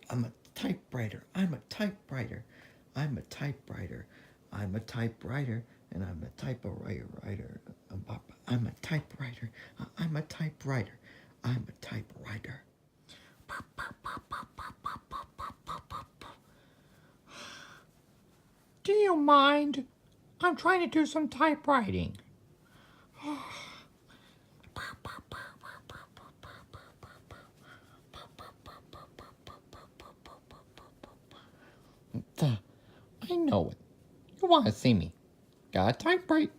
I'm a typewriter. I'm a typewriter. I'm a typewriter. I'm a typewriter, and I'm a typewriter. I'm a typewriter. I'm a typewriter. I'm a typewriter. Do you mind? I'm trying to do some typewriting. I know it. You want to see me. Got a typewriter?